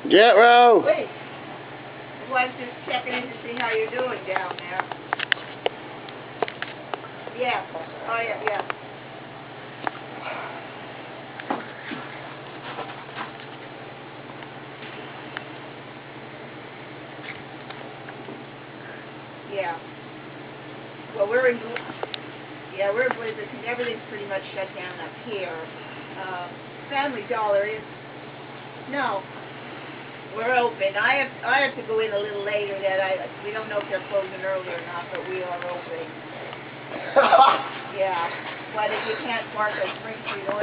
Jethro! Wait. I was just checking in to see how you're doing down there. Yeah. Oh, yeah, yeah. Yeah. Well, we're in Blizzard because everything's pretty much shut down up here. Family Dollar is... No. We're open. I have to go in a little later. We don't know if they're closing early or not, but we are open. Yeah. But if you can't park at Spring Street or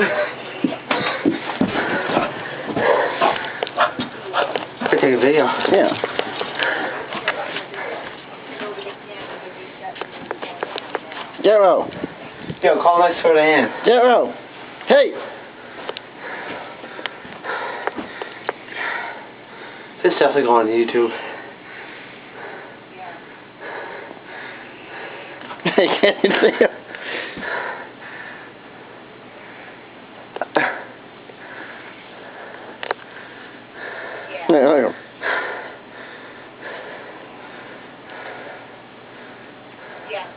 I take a video. Yeah. Jethro. Yo, call next door to Ann. Jethro. Hey. This definitely going on YouTube. I can't even see him. Yeah, look at him. Yeah.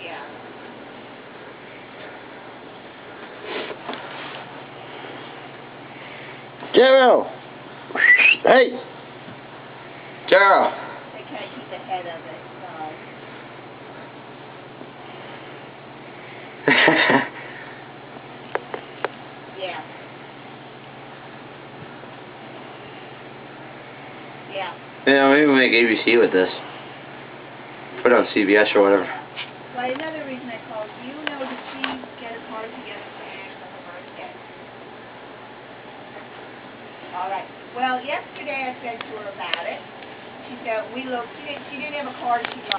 Yeah. Jethro. Hey. Jethro. They can't keep ahead of it, Yeah. Yeah. Yeah, maybe we'll make ABC with this. Put it on CBS or whatever. Well, another reason I called, do you know, did she get a card together for Anne for her birthday? All right. Well, yesterday I said to her about it. She said, she didn't have a card she liked.